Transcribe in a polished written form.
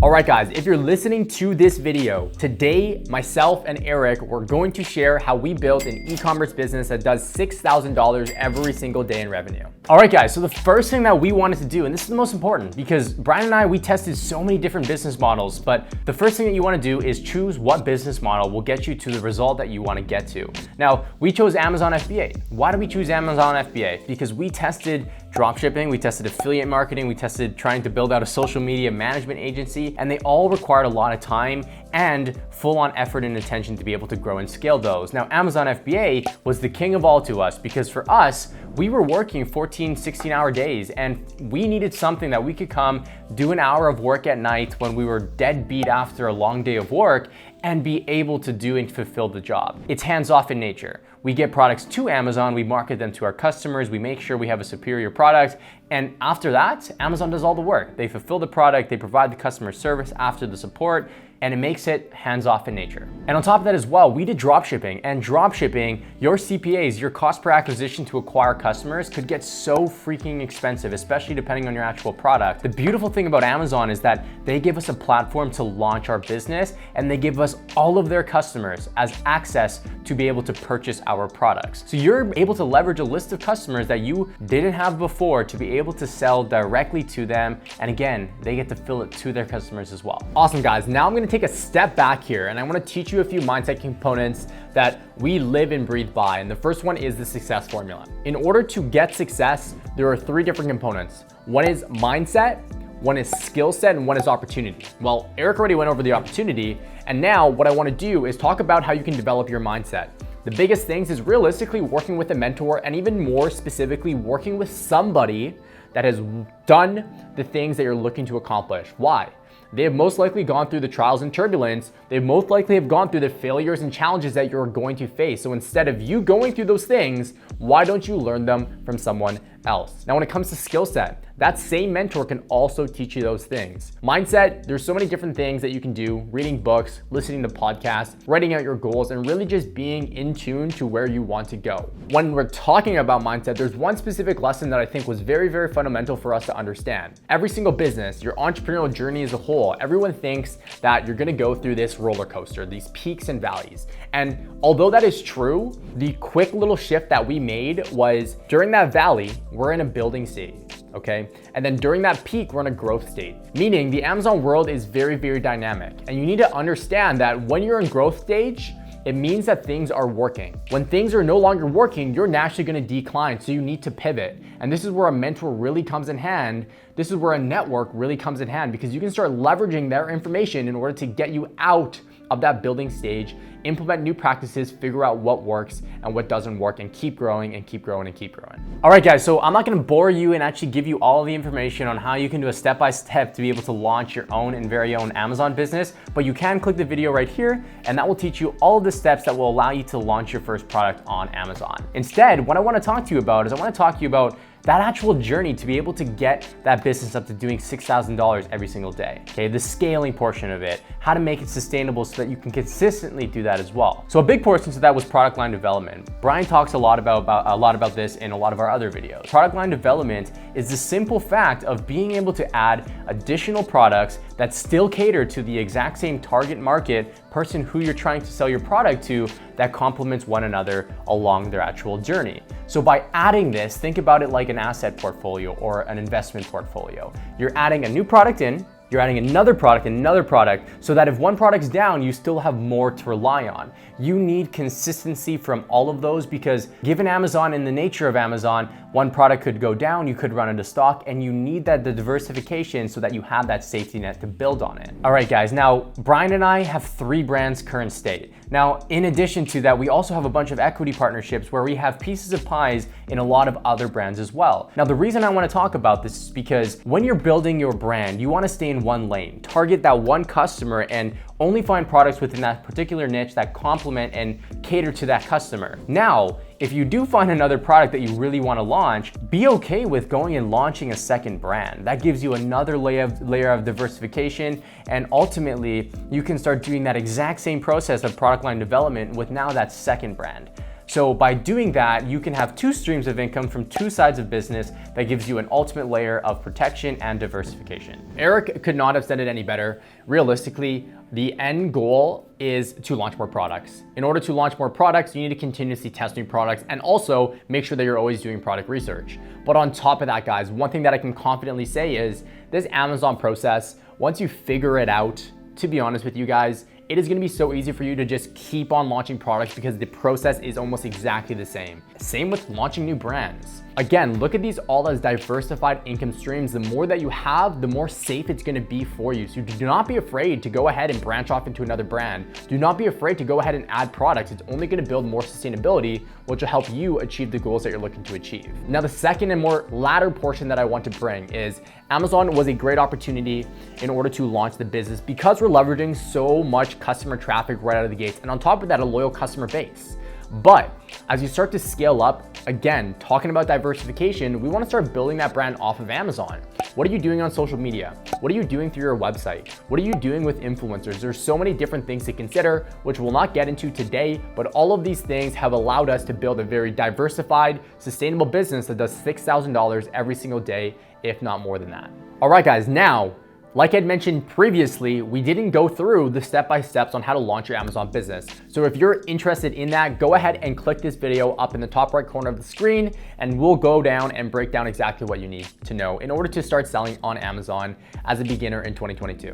All right, guys, if you're listening to this video, today, myself and Eric, we're going to share how we built an e-commerce business that does $6,000 every single day in revenue. All right, guys, so the first thing that we wanted to do, and this is the most important because Brian and I, we tested so many different business models, but the first thing that you wanna do is choose what business model will get you to the result that you wanna get to. Now, we chose Amazon FBA. Why did we choose Amazon FBA? Because we tested dropshipping, we tested affiliate marketing, we tested trying to build out a social media management agency, and they all required a lot of time and full-on effort and attention to be able to grow and scale those. Now, Amazon FBA was the king of all to us because for us, we were working 14, 16-hour days, and we needed something that we could come do an hour of work at night when we were dead beat after a long day of work and be able to do and fulfill the job. It's hands-off in nature. We get products to Amazon, we market them to our customers, we make sure we have a superior product, and after that, Amazon does all the work. They fulfill the product, they provide the customer service after the support, and it makes it hands-off in nature. And on top of that as well, we did dropshipping, and dropshipping, your CPAs, your cost per acquisition to acquire customers could get so freaking expensive, especially depending on your actual product. The beautiful thing about Amazon is that they give us a platform to launch our business, and they give us all of their customers as access to be able to purchase our products. So you're able to leverage a list of customers that you didn't have before to be able to sell directly to them. And again, they get to fill it to their customers as well. Awesome, guys. Now I'm gonna take a step back here and I wanna teach you a few mindset components that we live and breathe by. And the first one is the success formula. In order to get success, there are three different components. One is mindset, one is skill set, and one is opportunity. Well, Eric already went over the opportunity, and now what I wanna do is talk about how you can develop your mindset. The biggest things is realistically working with a mentor, and even more specifically, working with somebody that has done the things that you're looking to accomplish. Why? They have most likely gone through the trials and turbulence. They most likely have gone through the failures and challenges that you're going to face. So instead of you going through those things, why don't you learn them from someone else? Now, when it comes to skill set, that same mentor can also teach you those things. Mindset, there's so many different things that you can do: reading books, listening to podcasts, writing out your goals, and really just being in tune to where you want to go. When we're talking about mindset, there's one specific lesson that I think was very, very fundamental for us to understand. Every single business, your entrepreneurial journey as a whole, everyone thinks that you're gonna go through this roller coaster, these peaks and valleys. And although that is true, the quick little shift that we made was during that valley, we're in a building stage. Okay? And then during that peak, we're in a growth state. Meaning the Amazon world is very, very dynamic. And you need to understand that when you're in growth stage, it means that things are working. When things are no longer working, you're naturally gonna decline, so you need to pivot. And this is where a mentor really comes in hand. This is where a network really comes in hand because you can start leveraging their information in order to get you out of that building stage, implement new practices, figure out what works and what doesn't work, and keep growing and keep growing and keep growing. All right, guys, so I'm not gonna bore you and actually give you all of the information on how you can do a step-by-step to be able to launch your own and very own Amazon business, but you can click the video right here and that will teach you all of the steps that will allow you to launch your first product on Amazon. Instead, what I wanna talk to you about is I wanna talk to you about that actual journey to be able to get that business up to doing $6,000 every single day, okay? The scaling portion of it, how to make it sustainable so that you can consistently do that as well. So a big portion to that was product line development. Brian talks a lot about this in a lot of our other videos. Product line development is the simple fact of being able to add additional products that still cater to the exact same target market person who you're trying to sell your product to, that complements one another along their actual journey. So by adding this, think about it like an asset portfolio or an investment portfolio. You're adding a new product in, you're adding another product, so that if one product's down, you still have more to rely on. You need consistency from all of those because given Amazon and the nature of Amazon, one product could go down, you could run out of stock, and you need the diversification so that you have that safety net to build on it. All right, guys, now Brian and I have 3 brands current state. Now, in addition to that, we also have a bunch of equity partnerships where we have pieces of pies in a lot of other brands as well. Now, the reason I wanna talk about this is because when you're building your brand, you wanna stay in one lane, target that one customer, and only find products within that particular niche that complement and cater to that customer. Now, if you do find another product that you really want to launch, be okay with going and launching a second brand. That gives you another layer of diversification, and ultimately you can start doing that exact same process of product line development with now that second brand. So by doing that, you can have two streams of income from two sides of business that gives you an ultimate layer of protection and diversification. Eric could not have said it any better. Realistically, the end goal is to launch more products. In order to launch more products, you need to continuously test new products and also make sure that you're always doing product research. But on top of that, guys, one thing that I can confidently say is this Amazon process, once you figure it out, to be honest with you guys, it is gonna be so easy for you to just keep on launching products because the process is almost exactly the same. Same with launching new brands. Again, look at these all as diversified income streams. The more that you have, the more safe it's gonna be for you. So do not be afraid to go ahead and branch off into another brand. Do not be afraid to go ahead and add products. It's only gonna build more sustainability, which will help you achieve the goals that you're looking to achieve. Now, the second and more latter portion that I want to bring is Amazon was a great opportunity in order to launch the business because we're leveraging so much customer traffic right out of the gates. And on top of that, a loyal customer base. But as you start to scale up, again, talking about diversification, we want to start building that brand off of Amazon. What are you doing on social media? What are you doing through your website? What are you doing with influencers? There's so many different things to consider, which we'll not get into today, but all of these things have allowed us to build a very diversified, sustainable business that does $6,000 every single day, if not more than that. All right, guys, now, like I'd mentioned previously, we didn't go through the step-by-steps on how to launch your Amazon business. So if you're interested in that, go ahead and click this video up in the top right corner of the screen, and we'll go down and break down exactly what you need to know in order to start selling on Amazon as a beginner in 2022.